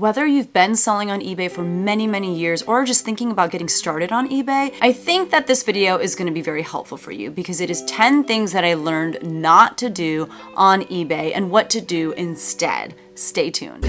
Whether you've been selling on eBay for many, many years or just thinking about getting started on eBay, I think that this video is going to be very helpful for you because it is 10 things that I learned not to do on eBay and what to do instead. Stay tuned.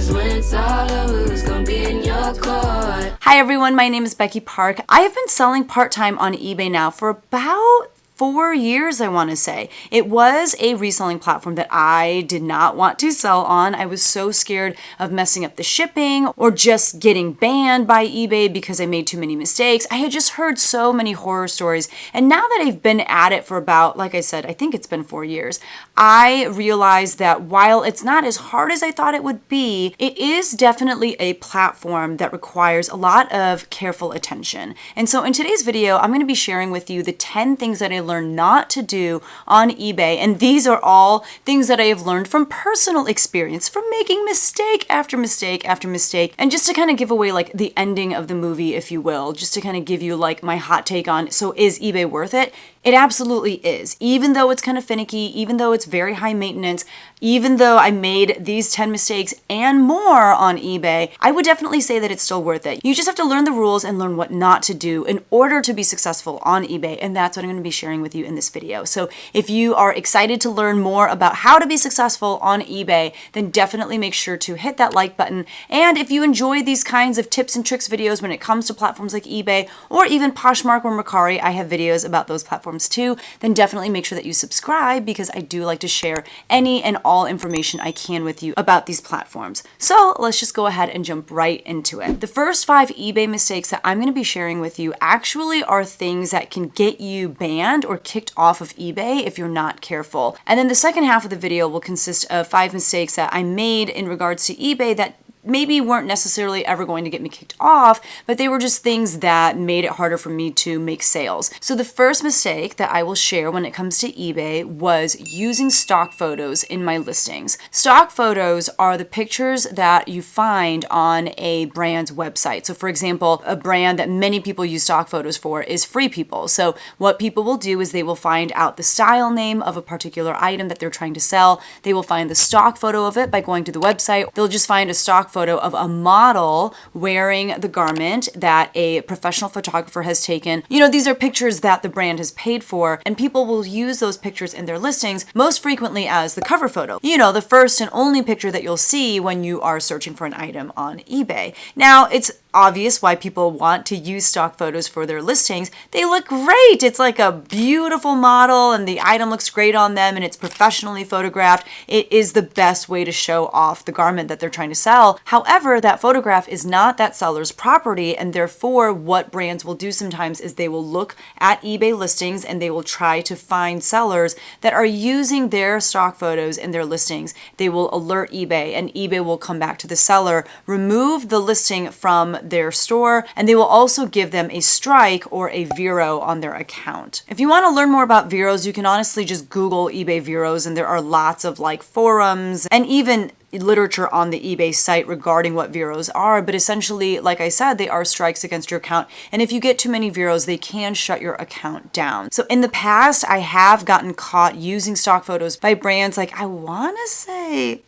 Hi everyone, my name is Becky Park. I have been selling part-time on eBay now for about 4 years, I want to say. It was a reselling platform that I did not want to sell on. I was so scared of messing up the shipping or just getting banned by eBay because I made too many mistakes. I had just heard so many horror stories. And now that I've been at it for about, like I said, I think it's been 4 years, I realized that while it's not as hard as I thought it would be, it is definitely a platform that requires a lot of careful attention. And so in today's video, I'm going to be sharing with you the 10 things that I learned not to do on eBay. And these are all things that I have learned from personal experience, from making mistake after mistake after mistake. And just to kind of give away like the ending of the movie, if you will, just to kind of give you like my hot take on, so is eBay worth it? It absolutely is. Even though it's kind of finicky, even though it's very high maintenance, even though I made these 10 mistakes and more on eBay, I would definitely say that it's still worth it. You just have to learn the rules and learn what not to do in order to be successful on eBay. And that's what I'm going to be sharing with you in this video. So if you are excited to learn more about how to be successful on eBay, then definitely make sure to hit that like button. And if you enjoy these kinds of tips and tricks videos when it comes to platforms like eBay or even Poshmark or Mercari, I have videos about those platforms too, then definitely make sure that you subscribe because I do like to share any and all information I can with you about these platforms. So let's just go ahead and jump right into it. The first 5 eBay mistakes that I'm going to be sharing with you actually are things that can get you banned or kicked off of eBay if you're not careful. And then the second half of the video will consist of 5 mistakes that I made in regards to eBay that maybe weren't necessarily ever going to get me kicked off, but they were just things that made it harder for me to make sales. So the first mistake that I will share when it comes to eBay was using stock photos in my listings. Stock photos are the pictures that you find on a brand's website. So for example, a brand that many people use stock photos for is Free People. So what people will do is they will find out the style name of a particular item that they're trying to sell. They will find the stock photo of it by going to the website. They'll just find a stock photo of a model wearing the garment that a professional photographer has taken. You know, these are pictures that the brand has paid for, and people will use those pictures in their listings most frequently as the cover photo. You know, the first and only picture that you'll see when you are searching for an item on eBay. Now, it's obvious why people want to use stock photos for their listings. They look great. It's like a beautiful model and the item looks great on them and it's professionally photographed. It is the best way to show off the garment that they're trying to sell. However, that photograph is not that seller's property, and therefore what brands will do sometimes is they will look at eBay listings and they will try to find sellers that are using their stock photos in their listings. They will alert eBay and eBay will come back to the seller, remove the listing from their store, and they will also give them a strike or a Vero on their account. If you want to learn more about Veros, you can honestly just Google eBay Veros, and there are lots of like forums and even literature on the eBay site regarding what Veros are, but essentially, like I said, they are strikes against your account, and if you get too many Veros, they can shut your account down. So in the past, I have gotten caught using stock photos by brands like, I want to say,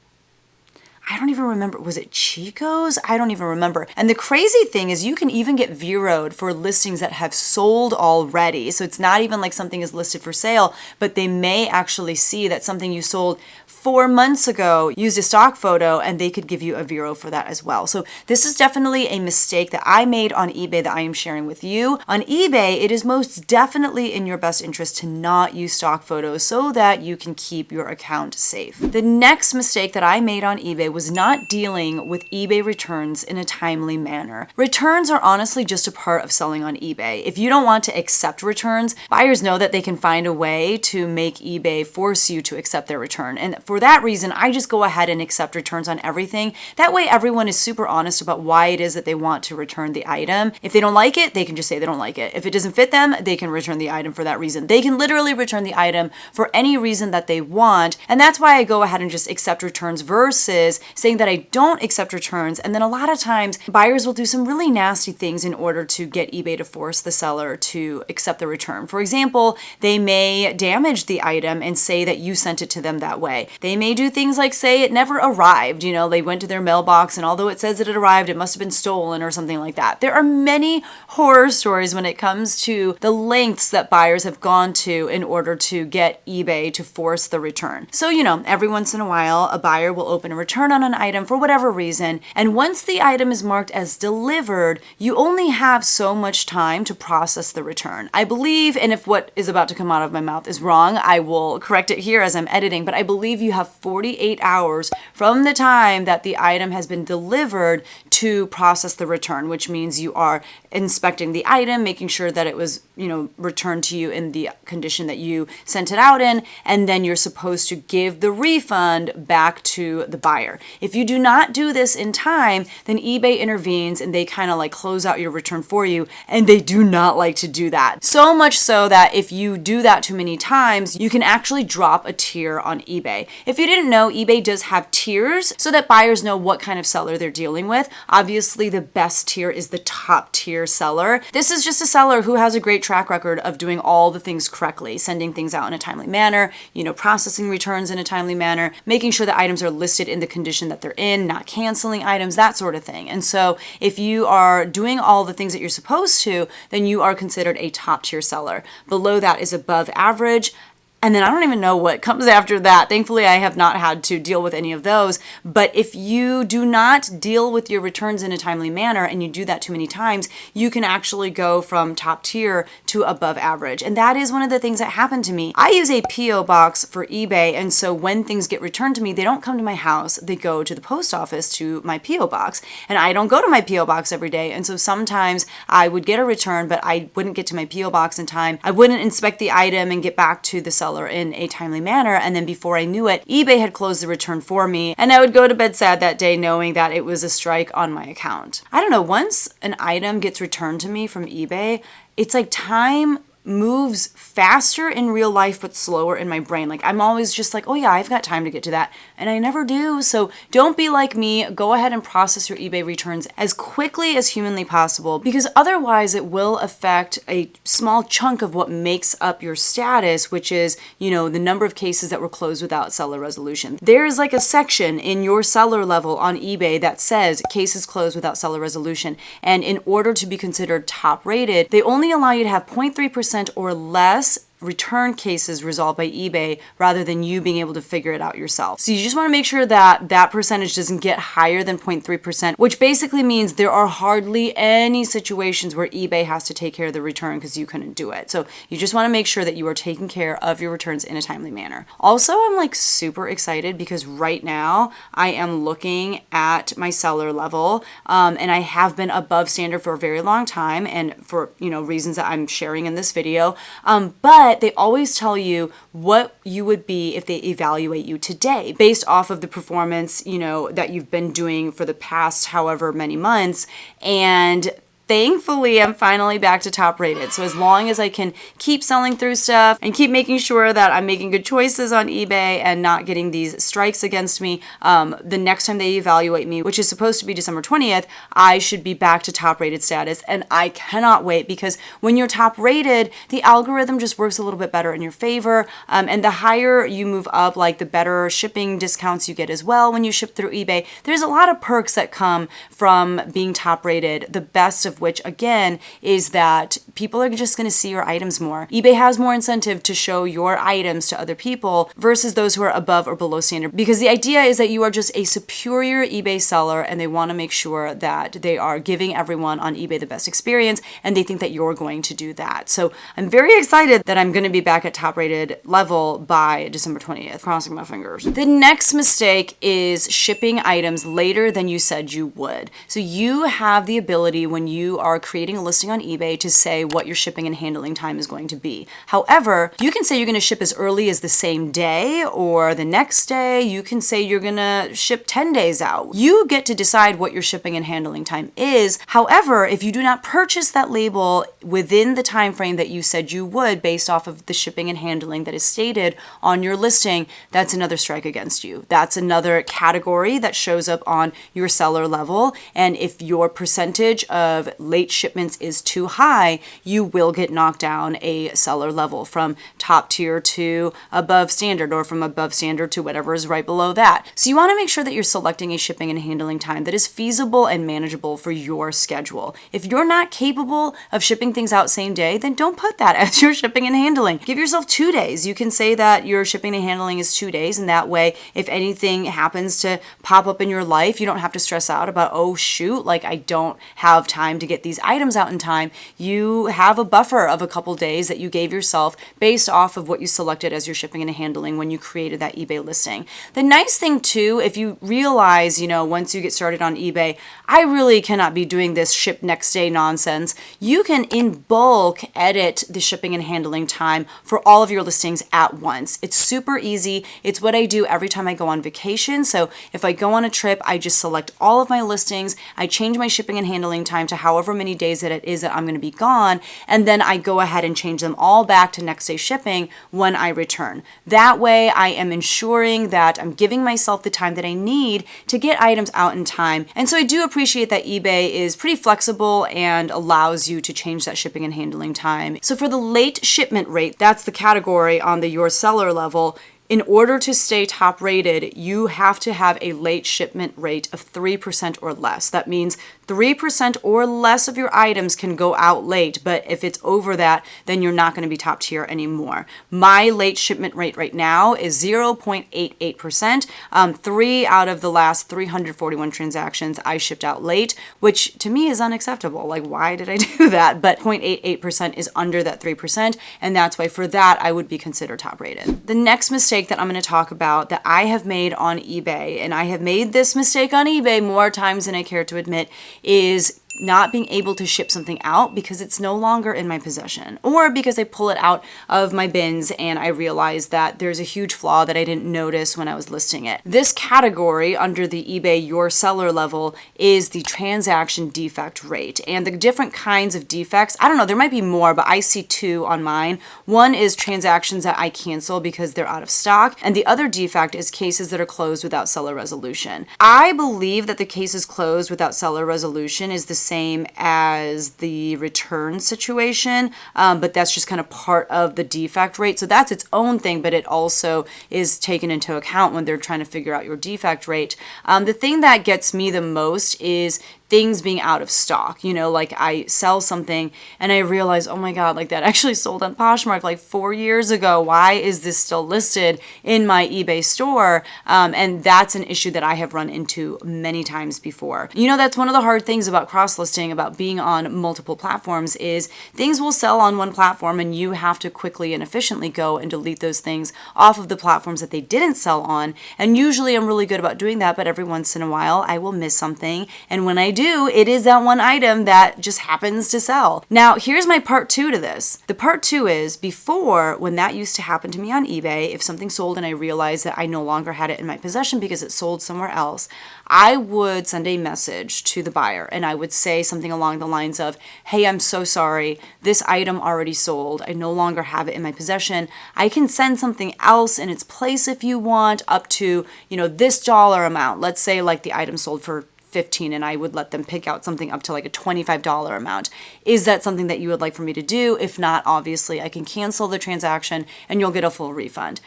I don't even remember. Was it Chico's? I don't even remember. And the crazy thing is you can even get Vero'd for listings that have sold already. So it's not even like something is listed for sale, but they may actually see that something you sold 4 months ago used a stock photo and they could give you a Vero for that as well. So this is definitely a mistake that I made on eBay that I am sharing with you. On eBay, it is most definitely in your best interest to not use stock photos so that you can keep your account safe. The next mistake that I made on eBay was not dealing with eBay returns in a timely manner. Returns are honestly just a part of selling on eBay. If you don't want to accept returns, buyers know that they can find a way to make eBay force you to accept their return. And for that reason, I just go ahead and accept returns on everything. That way everyone is super honest about why it is that they want to return the item. If they don't like it, they can just say they don't like it. If it doesn't fit them, they can return the item for that reason. They can literally return the item for any reason that they want. And that's why I go ahead and just accept returns versus saying that I don't accept returns. And then a lot of times buyers will do some really nasty things in order to get eBay to force the seller to accept the return. For example, they may damage the item and say that you sent it to them that way. They may do things like say it never arrived. You know, they went to their mailbox and although it says that it arrived, it must have been stolen or something like that. There are many horror stories when it comes to the lengths that buyers have gone to in order to get eBay to force the return. So, you know, every once in a while, a buyer will open a return on an item for whatever reason. And once the item is marked as delivered, you only have so much time to process the return. I believe, and if what is about to come out of my mouth is wrong, I will correct it here as I'm editing, but I believe you have 48 hours from the time that the item has been delivered to process the return, which means you are inspecting the item, making sure that it was, you know, returned to you in the condition that you sent it out in, and then you're supposed to give the refund back to the buyer. If you do not do this in time, then eBay intervenes and they kind of like close out your return for you, and they do not like to do that. So much so that if you do that too many times, you can actually drop a tier on eBay. If you didn't know, eBay does have tiers so that buyers know what kind of seller they're dealing with. Obviously, the best tier is the top tier seller. This is just a seller who has a great track record of doing all the things correctly, sending things out in a timely manner, you know, processing returns in a timely manner, making sure that items are listed in the condition that they're in, not canceling items, that sort of thing. And so if you are doing all the things that you're supposed to, then you are considered a top tier seller. Below that is above average. And then I don't even know what comes after that. Thankfully, I have not had to deal with any of those. But if you do not deal with your returns in a timely manner and you do that too many times, you can actually go from top tier to above average. And that is one of the things that happened to me. I use a P.O. box for eBay. And so when things get returned to me, they don't come to my house. They go to the post office to my P.O. box. And I don't go to my P.O. box every day. And so sometimes I would get a return, but I wouldn't get to my P.O. box in time. I wouldn't inspect the item and get back to the seller in a timely manner, and then before I knew it, eBay had closed the return for me, and I would go to bed sad that day knowing that it was a strike on my account. I don't know, once an item gets returned to me from eBay, it's like time moves faster in real life but slower in my brain. Like I'm always just like, oh yeah, I've got time to get to that, and I never do. So don't be like me. Go ahead and process your eBay returns as quickly as humanly possible, because otherwise it will affect a small chunk of what makes up your status, which is, you know, the number of cases that were closed without seller resolution. There's like a section in your seller level on eBay that says cases closed without seller resolution, and in order to be considered top rated, they only allow you to have 0.3% or less return cases resolved by eBay rather than you being able to figure it out yourself. So you just want to make sure that that percentage doesn't get higher than 0.3%, which basically means there are hardly any situations where eBay has to take care of the return because you couldn't do it. So you just want to make sure that you are taking care of your returns in a timely manner. Also, I'm like super excited because right now I am looking at my seller level, and I have been above standard for a very long time, and for, you know, reasons that I'm sharing in this video. But they always tell you what you would be if they evaluate you today based off of the performance, you know, that you've been doing for the past however many months. And thankfully, I'm finally back to top rated. So as long as I can keep selling through stuff and keep making sure that I'm making good choices on eBay and not getting these strikes against me, the next time they evaluate me, which is supposed to be December 20th, I should be back to top rated status. And I cannot wait, because when you're top rated, the algorithm just works a little bit better in your favor. And the higher you move up, like the better shipping discounts you get as well when you ship through eBay. There's a lot of perks that come from being top rated, the best of which again is that people are just going to see your items more. eBay has more incentive to show your items to other people versus those who are above or below standard, because the idea is that you are just a superior eBay seller and they want to make sure that they are giving everyone on eBay the best experience, and they think that you're going to do that. So I'm very excited that I'm going to be back at top rated level by December 20th, crossing my fingers. The next mistake is shipping items later than you said you would. So you have the ability, when you you are creating a listing on eBay to say what your shipping and handling time is going to be. However, you can say you're going to ship as early as the same day or the next day. You can say you're going to ship 10 days out. You get to decide what your shipping and handling time is. However, if you do not purchase that label within the time frame that you said you would based off of the shipping and handling that is stated on your listing, that's another strike against you. That's another category that shows up on your seller level. And if your percentage of late shipments is too high, you will get knocked down a seller level from top tier to above standard, or from above standard to whatever is right below that. So you want to make sure that you're selecting a shipping and handling time that is feasible and manageable for your schedule. If you're not capable of shipping things out same day, then don't put that as your shipping and handling. Give yourself 2 days. You can say that your shipping and handling is 2 days, and that way, if anything happens to pop up in your life, you don't have to stress out about, oh shoot, like I don't have time to get these items out in time. You have a buffer of a couple days that you gave yourself based off of what you selected as your shipping and handling when you created that eBay listing. The nice thing too, if you realize, once you get started on eBay, I really cannot be doing this ship next day nonsense, you can in bulk edit the shipping and handling time for all of your listings at once. It's super easy. It's what I do every time I go on vacation. So if I go on a trip, I just select all of my listings, I change my shipping and handling time to however many days that it is that I'm going to be gone, and then I go ahead and change them all back to next day shipping when I return. That way I am ensuring that I'm giving myself the time that I need to get items out in time. And so I do appreciate that eBay is pretty flexible and allows you to change that shipping and handling time. So for the late shipment rate, that's the category on the your seller level. In order to stay top rated, you have to have a late shipment rate of 3% or less. That means 3% or less of your items can go out late, but if it's over that, then you're not going to be top tier anymore. My late shipment rate right now is 0.88%. 3 out of the last 341 transactions I shipped out late, which to me is unacceptable. Like, why did I do that? But 0.88% is under that 3%, and that's why for that, I would be considered top rated. The next mistake that I'm going to talk about that I have made on eBay, and I have made this mistake on eBay more times than I care to admit, is not being able to ship something out because it's no longer in my possession, or because I pull it out of my bins and I realize that there's a huge flaw that I didn't notice when I was listing it. This category under the eBay your seller level is the transaction defect rate. And the different kinds of defects, I don't know, there might be more, but I see 2 on mine. One is transactions that I cancel because they're out of stock, and the other defect is cases that are closed without seller resolution. I believe that the cases closed without seller resolution is the same as the return situation, but that's just kind of part of the defect rate. So that's its own thing, but it also is taken into account when they're trying to figure out your defect rate. The thing that gets me the most is things being out of stock. Like I sell something and I realize, oh my God, like that actually sold on Poshmark like 4 years ago. Why is this still listed in my eBay store? And that's an issue that I have run into many times before. That's one of the hard things about cross-listing, about being on multiple platforms, is things will sell on one platform and you have to quickly and efficiently go and delete those things off of the platforms that they didn't sell on. And usually I'm really good about doing that, but every once in a while I will miss something. And when I do, it is that one item that just happens to sell. Now, here's my part 2 to this. The part 2 is, before, when that used to happen to me on eBay, if something sold and I realized that I no longer had it in my possession because it sold somewhere else, I would send a message to the buyer and I would say something along the lines of, hey, I'm so sorry. This item already sold. I no longer have it in my possession. I can send something else in its place if you want, up to, this dollar amount. Let's say like the item sold for $15 and I would let them pick out something up to like a $25 amount. Is that something that you would like for me to do? If not, obviously I can cancel the transaction and you'll get a full refund.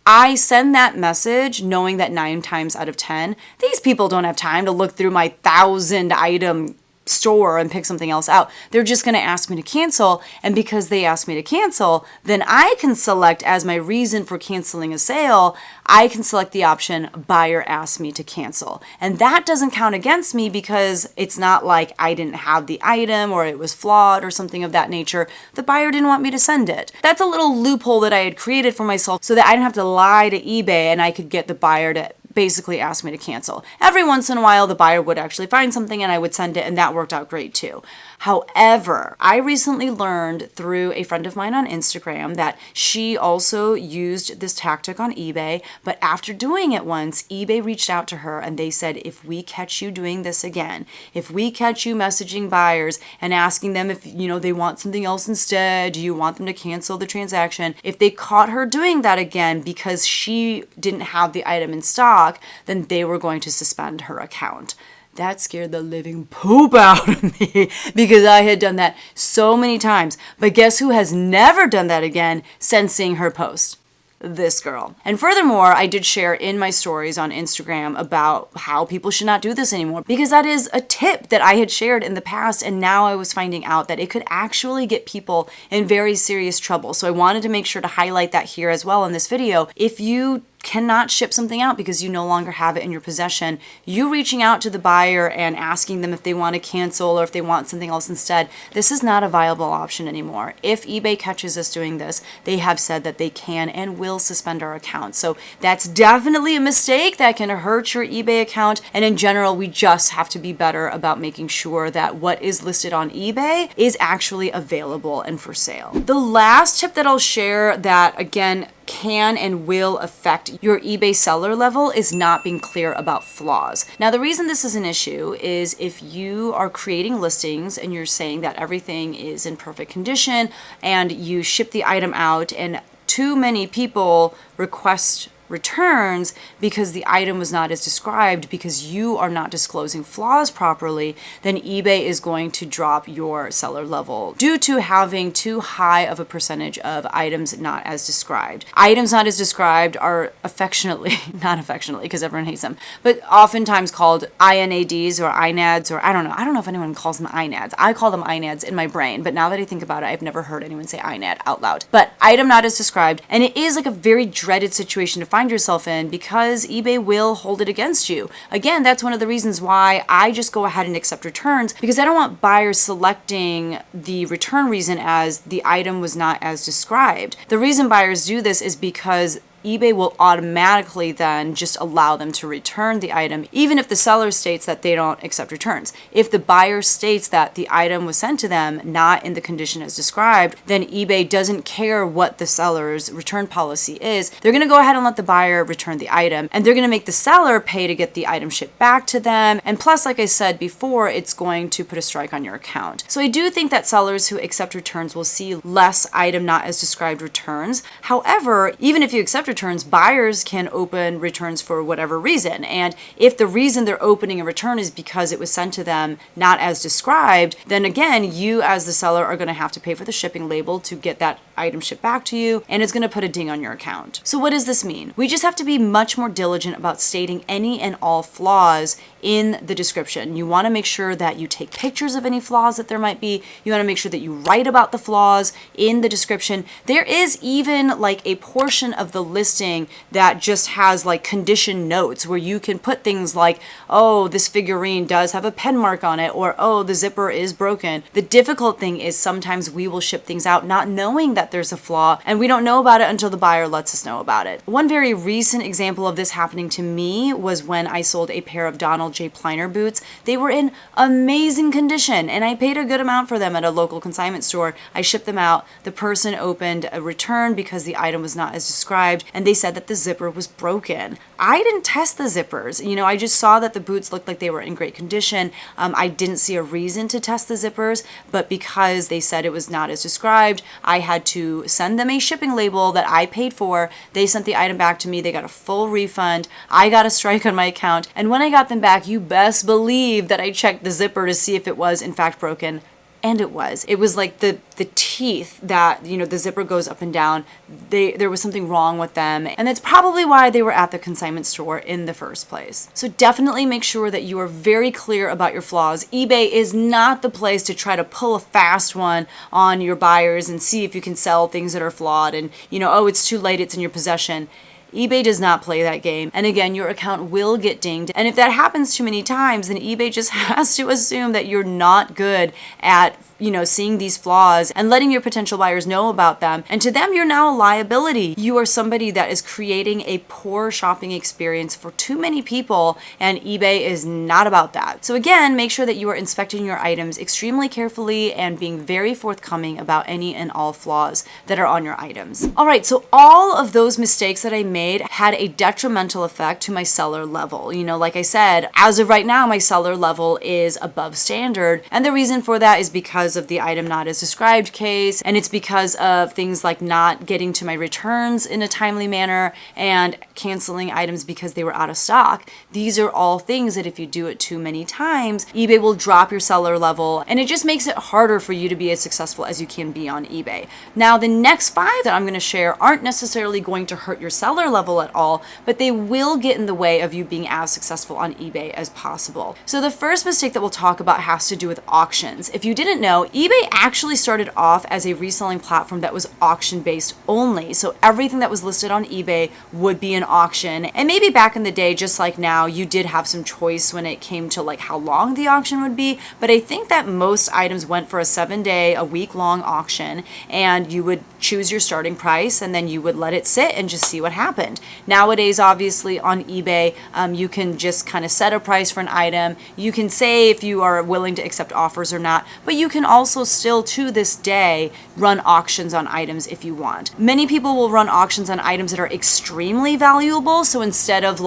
I send that message knowing that 9 times out of 10, these people don't have time to look through my 1,000 item store and pick something else out. They're just going to ask me to cancel, and because they ask me to cancel, then I can select as my reason for canceling a sale, I can select the option buyer asked me to cancel. And that doesn't count against me because it's not like I didn't have the item or it was flawed or something of that nature. The buyer didn't want me to send it. That's a little loophole that I had created for myself so that I didn't have to lie to eBay and I could get the buyer to basically asked me to cancel. Every once in a while, the buyer would actually find something and I would send it, and that worked out great too. However, I recently learned through a friend of mine on Instagram that she also used this tactic on eBay, but after doing it once, eBay reached out to her and they said, if we catch you doing this again, if we catch you messaging buyers and asking them if, they want something else instead, do you want them to cancel the transaction? If they caught her doing that again because she didn't have the item in stock, then they were going to suspend her account. That scared the living poop out of me because I had done that so many times. But guess who has never done that again since seeing her post? This girl. And furthermore, I did share in my stories on Instagram about how people should not do this anymore, because that is a tip that I had shared in the past, and now I was finding out that it could actually get people in very serious trouble. So I wanted to make sure to highlight that here as well in this video. If you cannot ship something out because you no longer have it in your possession, you reaching out to the buyer and asking them if they want to cancel or if they want something else instead, this is not a viable option anymore. If eBay catches us doing this, they have said that they can and will suspend our account. So that's definitely a mistake that can hurt your eBay account. And in general, we just have to be better about making sure that what is listed on eBay is actually available and for sale. The last tip that I'll share that, again, can and will affect your eBay seller level is not being clear about flaws. Now, the reason this is an issue is if you are creating listings and you're saying that everything is in perfect condition and you ship the item out and too many people request returns because the item was not as described, because you are not disclosing flaws properly, then eBay is going to drop your seller level due to having too high of a percentage of items not as described. Items not as described are affectionately, not affectionately because everyone hates them, but oftentimes called INADs or INADs, or I don't know if anyone calls them INADs. I call them INADs in my brain, but now that I think about it, I've never heard anyone say INAD out loud. But item not as described, and it is like a very dreaded situation to find yourself in because eBay will hold it against you. Again, that's one of the reasons why I just go ahead and accept returns, because I don't want buyers selecting the return reason as the item was not as described. The reason buyers do this is because eBay will automatically then just allow them to return the item, even if the seller states that they don't accept returns. If the buyer states that the item was sent to them not in the condition as described, then eBay doesn't care what the seller's return policy is. They're going to go ahead and let the buyer return the item, and they're going to make the seller pay to get the item shipped back to them. And plus, like I said before, it's going to put a strike on your account. So I do think that sellers who accept returns will see less item not as described returns. However, even if you accept returns, buyers can open returns for whatever reason. And if the reason they're opening a return is because it was sent to them not as described, then again, you as the seller are going to have to pay for the shipping label to get that item shipped back to you, and it's going to put a ding on your account. So what does this mean? We just have to be much more diligent about stating any and all flaws in the description. You want to make sure that you take pictures of any flaws that there might be. You want to make sure that you write about the flaws in the description. There is even like a portion of the listing that just has like condition notes where you can put things like, oh, this figurine does have a pen mark on it, or oh, the zipper is broken. The difficult thing is sometimes we will ship things out not knowing that there's a flaw, and we don't know about it until the buyer lets us know about it. One very recent example of this happening to me was when I sold a pair of Donald J. Pliner boots. They were in amazing condition, and I paid a good amount for them at a local consignment store. I shipped them out. The person opened a return because the item was not as described, and they said that the zipper was broken. I didn't test the zippers. I just saw that the boots looked like they were in great condition. I didn't see a reason to test the zippers, but because they said it was not as described, I had to send them a shipping label that I paid for. They sent the item back to me. They got a full refund. I got a strike on my account. And when I got them back, you best believe that I checked the zipper to see if it was in fact broken. And it was. It was like the teeth that, the zipper goes up and down. There was something wrong with them. And that's probably why they were at the consignment store in the first place. So definitely make sure that you are very clear about your flaws. eBay is not the place to try to pull a fast one on your buyers and see if you can sell things that are flawed and, oh, it's too late, it's in your possession. eBay does not play that game. And again, your account will get dinged. And if that happens too many times, then eBay just has to assume that you're not good at seeing these flaws and letting your potential buyers know about them. And to them, you're now a liability. You are somebody that is creating a poor shopping experience for too many people, and eBay is not about that. So again, make sure that you are inspecting your items extremely carefully and being very forthcoming about any and all flaws that are on your items. All right, so all of those mistakes that I made had a detrimental effect to my seller level. Like I said, as of right now, my seller level is above standard. And the reason for that is because of the item not as described case, and it's because of things like not getting to my returns in a timely manner and canceling items because they were out of stock. These are all things that if you do it too many times, eBay will drop your seller level, and it just makes it harder for you to be as successful as you can be on eBay. Now, the next 5 that I'm going to share aren't necessarily going to hurt your seller level at all, but they will get in the way of you being as successful on eBay as possible. So the first mistake that we'll talk about has to do with auctions. If you didn't know, eBay actually started off as a reselling platform that was auction based only. So everything that was listed on eBay would be an auction. And maybe back in the day, just like now, you did have some choice when it came to like how long the auction would be. But I think that most items went for a 7-day, a week-long auction, and you would choose your starting price and then you would let it sit and just see what happened. Nowadays, obviously on eBay, you can just kind of set a price for an item. You can say if you are willing to accept offers or not, but you can also still to this day run auctions on items if you want. Many people will run auctions on items that are extremely valuable. So instead of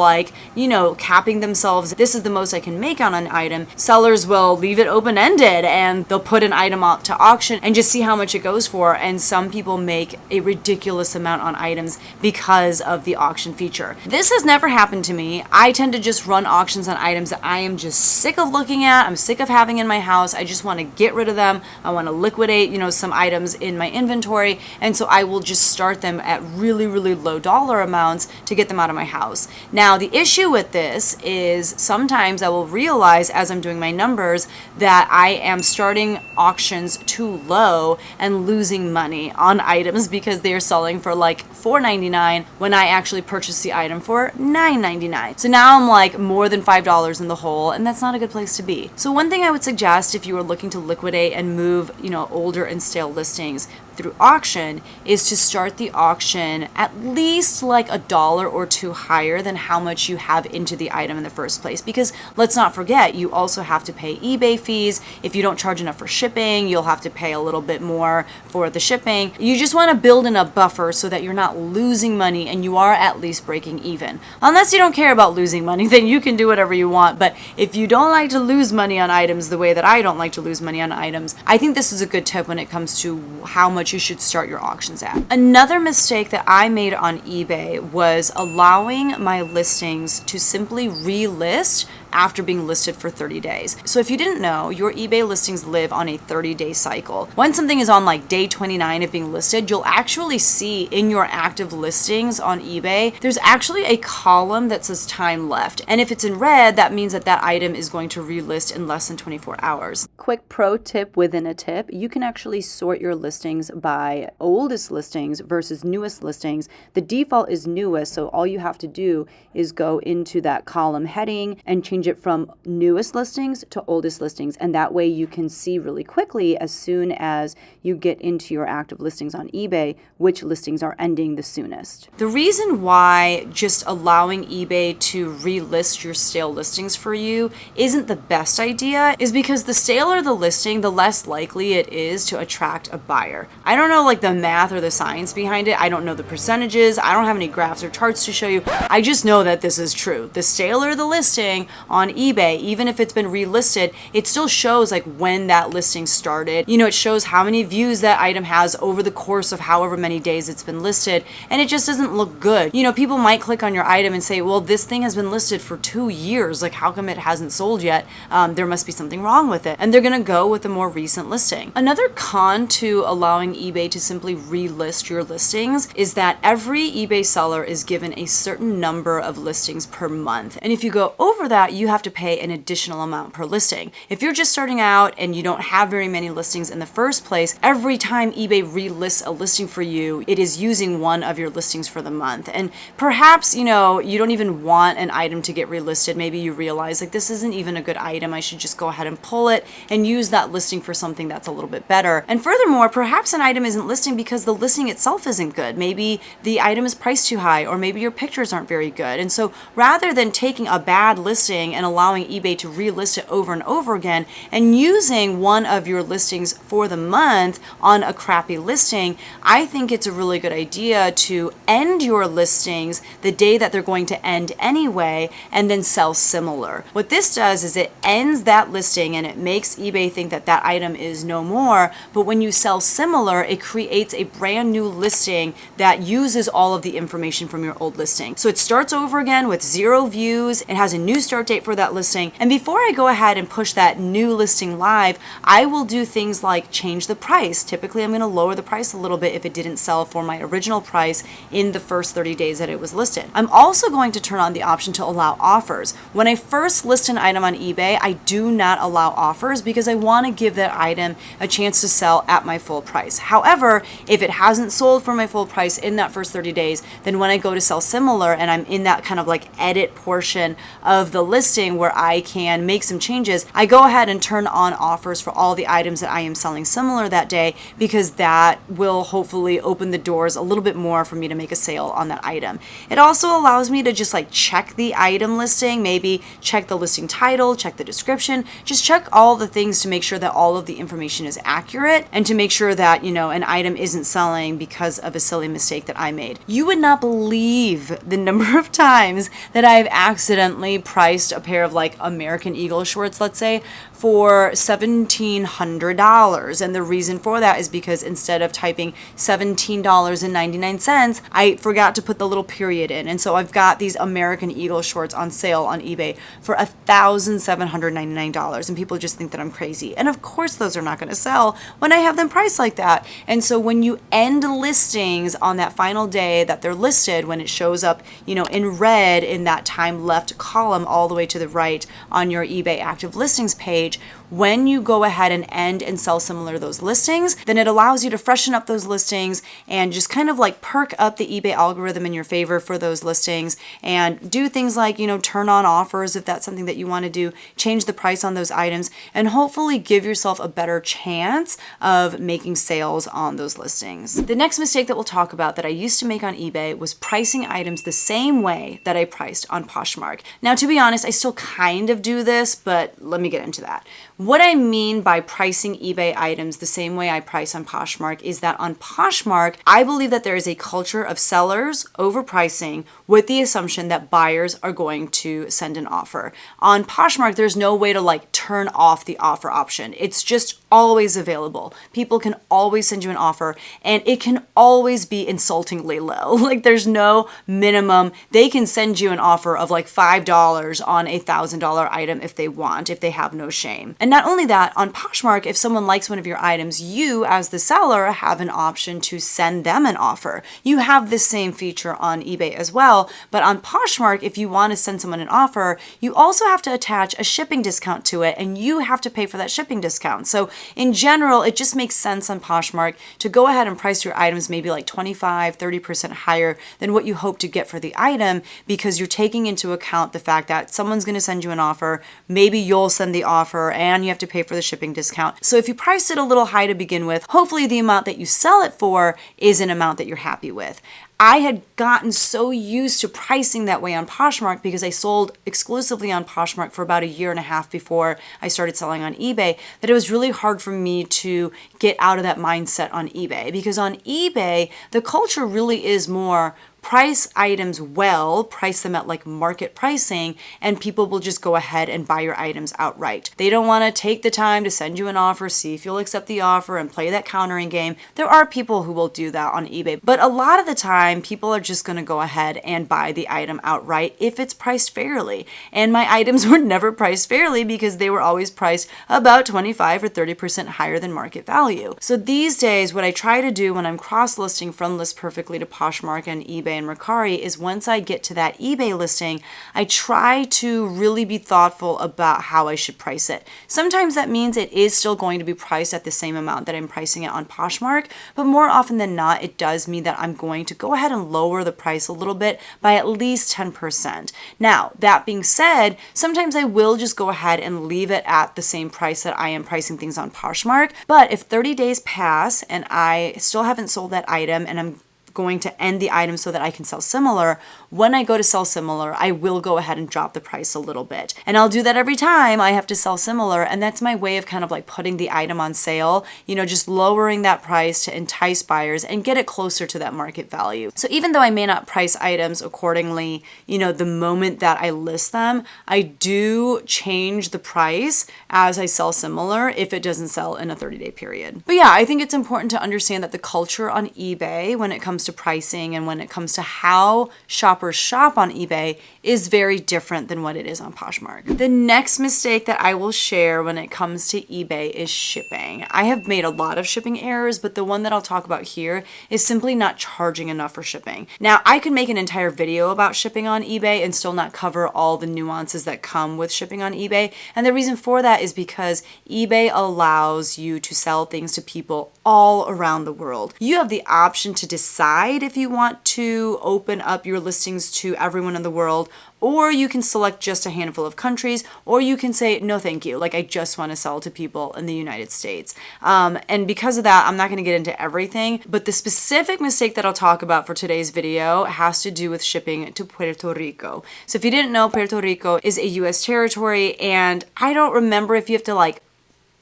capping themselves, this is the most I can make on an item, sellers will leave it open-ended and they'll put an item up to auction and just see how much it goes for. And some people make a ridiculous amount on items because of the auction feature. This has never happened to me. I tend to just run auctions on items that I am just sick of looking at. I'm sick of having in my house. I just want to get rid of them. I want to liquidate, some items in my inventory. And so I will just start them at really, really low dollar amounts to get them out of my house. Now, the issue with this is sometimes I will realize as I'm doing my numbers that I am starting auctions too low and losing money on items because they are selling for like $4.99 when I actually purchased the item for $9.99. So now I'm like more than $5 in the hole, and that's not a good place to be. So one thing I would suggest if you are looking to liquidate and move, older and stale listings through auction is to start the auction at least like $1 or $2 higher than how much you have into the item in the first place. Because let's not forget, you also have to pay eBay fees. If you don't charge enough for shipping, you'll have to pay a little bit more for the shipping. You just want to build in a buffer so that you're not losing money and you are at least breaking even. Unless you don't care about losing money, then you can do whatever you want. But if you don't like to lose money on items the way that I don't like to lose money on items, I think this is a good tip when it comes to how much you should start your auctions at. Another mistake that I made on eBay was allowing my listings to simply relist after being listed for 30 days. So if you didn't know, your eBay listings live on a 30-day cycle. When something is on like day 29 of being listed, you'll actually see in your active listings on eBay, there's actually a column that says time left. And if it's in red, that means that that item is going to relist in less than 24 hours. Quick pro tip within a tip, you can actually sort your listings by oldest listings versus newest listings. The default is newest, so all you have to do is go into that column heading and change it from newest listings to oldest listings, and that way you can see really quickly as soon as you get into your active listings on eBay which listings are ending the soonest. The reason why just allowing eBay to relist your stale listings for you isn't the best idea is because the staler the listing, the less likely it is to attract a buyer. I don't know like the math or the science behind it. I don't know the percentages. I don't have any graphs or charts to show you. I just know that this is true. The staler the listing on eBay, even if it's been relisted, it still shows like when that listing started. It shows how many views that item has over the course of however many days it's been listed, and it just doesn't look good. People might click on your item and say, well, this thing has been listed for 2 years. Like, how come it hasn't sold yet? There must be something wrong with it. And they're going to go with a more recent listing. Another con to allowing eBay to simply relist your listings is that every eBay seller is given a certain number of listings per month. And if you go over that, you have to pay an additional amount per listing. If you're just starting out and you don't have very many listings in the first place, every time eBay relists a listing for you, it is using one of your listings for the month. And perhaps, you don't even want an item to get relisted. Maybe you realize like this isn't even a good item. I should just go ahead and pull it and use that listing for something that's a little bit better. And furthermore, perhaps an item isn't listing because the listing itself isn't good. Maybe the item is priced too high, or maybe your pictures aren't very good. And so rather than taking a bad listing and allowing eBay to relist it over and over again and using one of your listings for the month on a crappy listing, I think it's a really good idea to end your listings the day that they're going to end anyway and then sell similar. What this does is it ends that listing and it makes eBay think that that item is no more, but when you sell similar, it creates a brand new listing that uses all of the information from your old listing. So it starts over again with 0 views. It has a new start date for that listing. And before I go ahead and push that new listing live, I will do things like change the price. Typically, I'm going to lower the price a little bit if it didn't sell for my original price in the first 30 days that it was listed. I'm also going to turn on the option to allow offers. When I first list an item on eBay, I do not allow offers because I want to give that item a chance to sell at my full price. However, if it hasn't sold for my full price in that first 30 days, then when I go to sell similar and I'm in that kind of like edit portion of the listing where I can make some changes, I go ahead and turn on offers for all the items that I am selling similar that day, because that will hopefully open the doors a little bit more for me to make a sale on that item. It also allows me to just like check the item listing, maybe check the listing title, check the description, just check all the things to make sure that all of the information is accurate and to make sure that, an item isn't selling because of a silly mistake that I made. You would not believe the number of times that I've accidentally priced a pair of like American Eagle shorts, let's say, for $1,700. And the reason for that is because instead of typing $17.99, I forgot to put the little period in. And so I've got these American Eagle shorts on sale on eBay for $1,799. And people just think that I'm crazy. And of course, those are not going to sell when I have them priced like that. And so when you end listings on that final day that they're listed, when it shows up, in red in that time left column all the way to the right on your eBay active listings page, when you go ahead and end and sell similar those listings, then it allows you to freshen up those listings and just kind of like perk up the eBay algorithm in your favor for those listings and do things like, turn on offers if that's something that you want to do, change the price on those items, and hopefully give yourself a better chance of making sales on those listings. The next mistake that we'll talk about that I used to make on eBay was pricing items the same way that I priced on Poshmark. Now, to be honest, I still kind of do this, but let me get into that. What I mean by pricing eBay items the same way I price on Poshmark is that on Poshmark, I believe that there is a culture of sellers overpricing with the assumption that buyers are going to send an offer. On Poshmark, there's no way to like turn off the offer option. It's just always available. People can always send you an offer and it can always be insultingly low. Like there's no minimum. They can send you an offer of like $5 on a $1,000 item if they want, if they have no shame. And not only that, on Poshmark, if someone likes one of your items, you as the seller have an option to send them an offer. You have this same feature on eBay as well, but on Poshmark, if you want to send someone an offer, you also have to attach a shipping discount to it and you have to pay for that shipping discount. So in general, it just makes sense on Poshmark to go ahead and price your items maybe like 25, 30% higher than what you hope to get for the item, because you're taking into account the fact that someone's going to send you an offer, maybe you'll send the offer, and you have to pay for the shipping discount. So if you price it a little high to begin with, hopefully the amount that you sell it for is an amount that you're happy with. I had gotten so used to pricing that way on Poshmark because I sold exclusively on Poshmark for about 1.5 years before I started selling on eBay, that it was really hard for me to get out of that mindset on eBay. Because on eBay, the culture really is more price items well, price them at like market pricing, and people will just go ahead and buy your items outright. They don't want to take the time to send you an offer, see if you'll accept the offer, and play that countering game. There are people who will do that on eBay, but a lot of the time, people are just going to go ahead and buy the item outright if it's priced fairly. And my items were never priced fairly because they were always priced about 25 or 30% higher than market value. So these days, what I try to do when I'm cross-listing from List Perfectly to Poshmark and eBay eBay and Mercari is once I get to that eBay listing, I try to really be thoughtful about how I should price it. Sometimes that means it is still going to be priced at the same amount that I'm pricing it on Poshmark, but more often than not, it does mean that I'm going to go ahead and lower the price a little bit by at least 10%. Now, that being said, sometimes I will just go ahead and leave it at the same price that I am pricing things on Poshmark, but if 30 days pass and I still haven't sold that item and I'm going to end the item so that I can sell similar, when I go to sell similar, I will go ahead and drop the price a little bit. And I'll do that every time I have to sell similar, and that's my way of kind of like putting the item on sale, just lowering that price to entice buyers and get it closer to that market value. So even though I may not price items accordingly, the moment that I list them, I do change the price as I sell similar if it doesn't sell in a 30-day period. But yeah, I think it's important to understand that the culture on eBay when it comes to pricing and when it comes to how shoppers shop on eBay is very different than what it is on Poshmark. The next mistake that I will share when it comes to eBay is shipping. I have made a lot of shipping errors, but the one that I'll talk about here is simply not charging enough for shipping. Now, I could make an entire video about shipping on eBay and still not cover all the nuances that come with shipping on eBay. And the reason for that is because eBay allows you to sell things to people all around the world. You have the option to decide if you want to open up your listings to everyone in the world, or you can select just a handful of countries, or you can say, no, thank you. Like, I just want to sell to people in the United States. And because of that, I'm not going to get into everything, but the specific mistake that I'll talk about for today's video has to do with shipping to Puerto Rico. So if you didn't know, Puerto Rico is a US territory, and I don't remember if you have to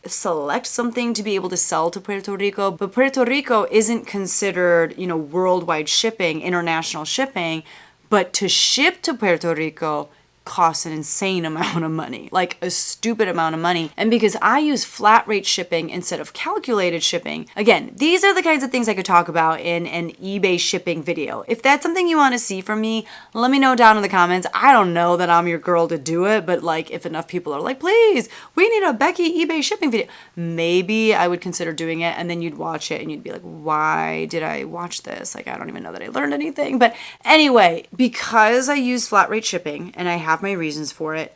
select something to be able to sell to Puerto Rico, but Puerto Rico isn't considered, worldwide shipping, international shipping, but to ship to Puerto Rico costs an insane amount of money, like a stupid amount of money. And because I use flat rate shipping instead of calculated shipping, again, these are the kinds of things I could talk about in an eBay shipping video. If that's something you want to see from me, let me know down in the comments. I don't know that I'm your girl to do it, but if enough people are like, please, we need a Becky eBay shipping video, maybe I would consider doing it. And then you'd watch it and you'd be like, why did I watch this? I don't even know that I learned anything. But anyway, because I use flat rate shipping and I have my reasons for it,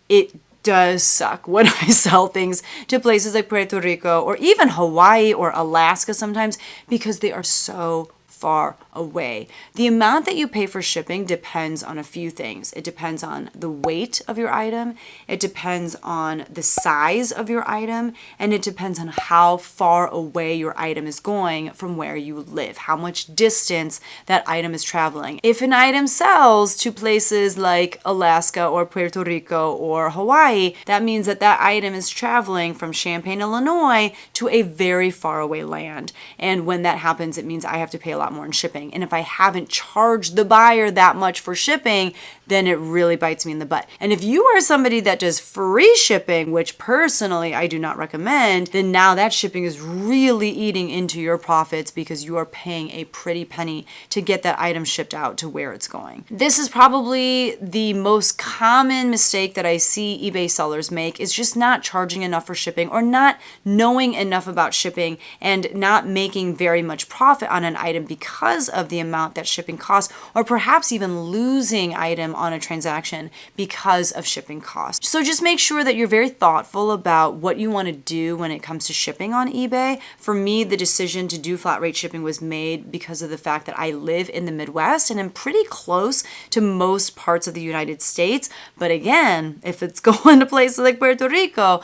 it does suck when I sell things to places like Puerto Rico or even Hawaii or Alaska sometimes because they are so far away. The amount that you pay for shipping depends on a few things. It depends on the weight of your item, it depends on the size of your item, and it depends on how far away your item is going from where you live, how much distance that item is traveling. If an item sells to places like Alaska or Puerto Rico or Hawaii, that means that that item is traveling from Champaign, Illinois to a very far away land. And when that happens, it means I have to pay a lot more in shipping. And if I haven't charged the buyer that much for shipping, then it really bites me in the butt. And if you are somebody that does free shipping, which personally I do not recommend, then now that shipping is really eating into your profits because you are paying a pretty penny to get that item shipped out to where it's going. This is probably the most common mistake that I see eBay sellers make, is just not charging enough for shipping or not knowing enough about shipping and not making very much profit on an item because of the amount that shipping costs, or perhaps even losing item on a transaction because of shipping costs. So just make sure that you're very thoughtful about what you want to do when it comes to shipping on eBay. For me, the decision to do flat rate shipping was made because of the fact that I live in the Midwest and I'm pretty close to most parts of the United States. But again, if it's going to places like Puerto Rico,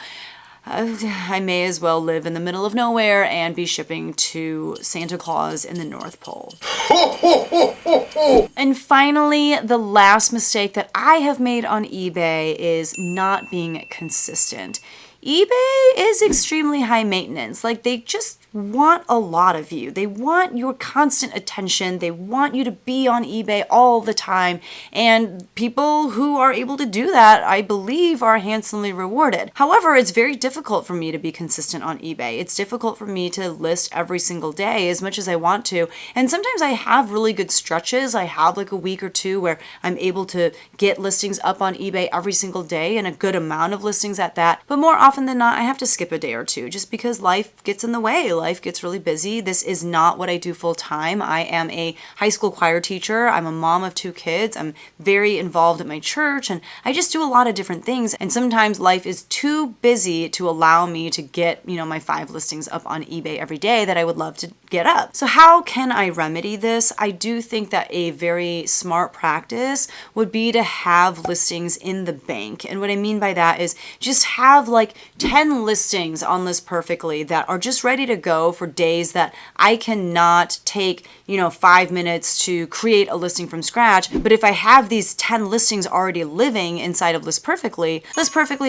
I may as well live in the middle of nowhere and be shipping to Santa Claus in the North Pole. And finally, the last mistake that I have made on eBay is not being consistent. eBay is extremely high maintenance. They just want a lot of you. They want your constant attention. They want you to be on eBay all the time. And people who are able to do that, I believe, are handsomely rewarded. However, it's very difficult for me to be consistent on eBay. It's difficult for me to list every single day as much as I want to. And sometimes I have really good stretches. I have a week or two where I'm able to get listings up on eBay every single day and a good amount of listings at that. But more often often than not, I have to skip a day or two just because life gets in the way. Life gets really busy. This is not what I do full time. I am a high school choir teacher. I'm a mom of 2 kids. I'm very involved at my church, and I just do a lot of different things. And sometimes life is too busy to allow me to get, my 5 listings up on eBay every day that I would love to get up. So how can I remedy this? I do think that a very smart practice would be to have listings in the bank. And what I mean by that is just have like 10 listings on List Perfectly that are just ready to go for days that I cannot take, 5 minutes to create a listing from scratch. But if I have these 10 listings already living inside of List Perfectly,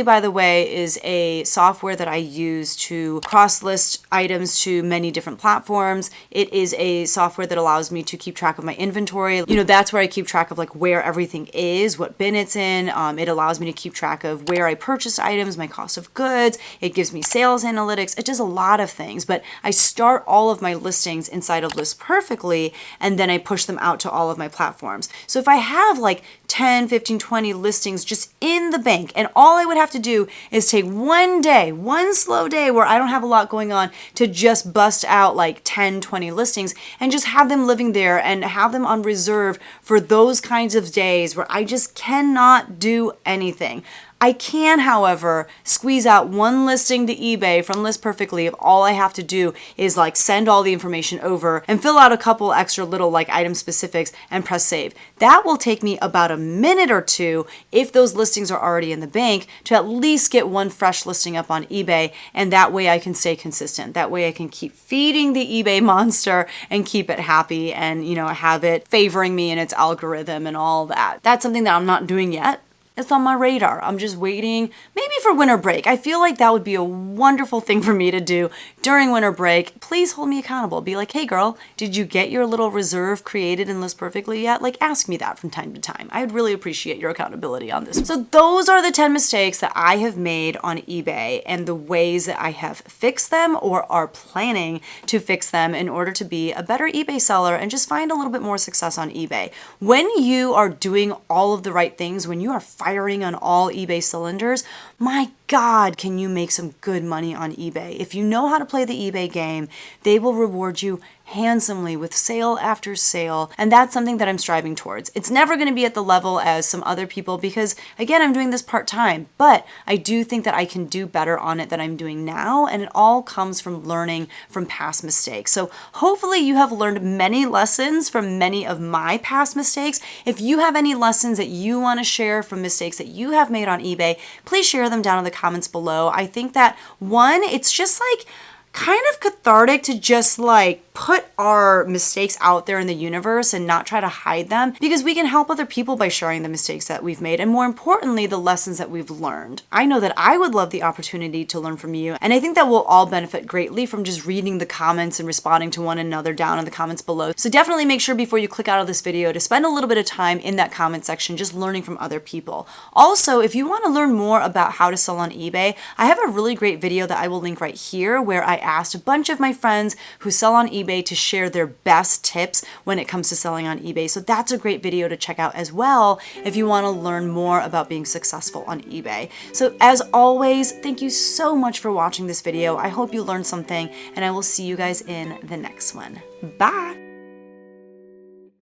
by the way, is a software that I use to cross-list items to many different platforms. It is a software that allows me to keep track of my inventory. That's where I keep track of like where everything is, what bin it's in. It allows me to keep track of where I purchased items, my cost of goods. It gives me sales analytics. It does a lot of things, but I start all of my listings inside of List Perfectly, and then I push them out to all of my platforms. So if I have like 10, 15, 20 listings just in the bank, and all I would have to do is take one day, one slow day where I don't have a lot going on to just bust out like 10, 20 listings and just have them living there and have them on reserve for those kinds of days where I just cannot do anything. I can, however, squeeze out one listing to eBay from List Perfectly if all I have to do is like send all the information over and fill out a couple extra little like item specifics and press save. That will take me about a minute or two if those listings are already in the bank to at least get one fresh listing up on eBay, and that way I can stay consistent. That way I can keep feeding the eBay monster and keep it happy and, have it favoring me in its algorithm and all that. That's something that I'm not doing yet. It's on my radar. I'm just waiting maybe for winter break. I feel like that would be a wonderful thing for me to do during winter break. Please hold me accountable. Be like, hey girl, did you get your little reserve created in List Perfectly yet? Like, ask me that from time to time. I'd really appreciate your accountability on this. So those are the 10 mistakes that I have made on eBay and the ways that I have fixed them or are planning to fix them in order to be a better eBay seller and just find a little bit more success on eBay. When you are doing all of the right things, when you are firing on all eBay cylinders, my God, can you make some good money on eBay? If you know how to play the eBay game, they will reward you handsomely with sale after sale, and that's something that I'm striving towards. It's never going to be at the level as some other people because, again, I'm doing this part-time, but I do think that I can do better on it than I'm doing now, and it all comes from learning from past mistakes. So hopefully you have learned many lessons from many of my past mistakes. If you have any lessons that you want to share from mistakes that you have made on eBay, please share them down in the comments below. I think that, one, it's just like kind of cathartic to just like put our mistakes out there in the universe and not try to hide them, because we can help other people by sharing the mistakes that we've made and, more importantly, the lessons that we've learned. I know that I would love the opportunity to learn from you, and I think that we'll all benefit greatly from just reading the comments and responding to one another down in the comments below. So definitely make sure before you click out of this video to spend a little bit of time in that comment section just learning from other people. Also, if you want to learn more about how to sell on eBay, I have a really great video that I will link right here where I asked a bunch of my friends who sell on eBay to share their best tips when it comes to selling on eBay. So that's a great video to check out as well if you want to learn more about being successful on eBay. So as always, thank you so much for watching this video. I hope you learned something, and I will see you guys in the next one. Bye!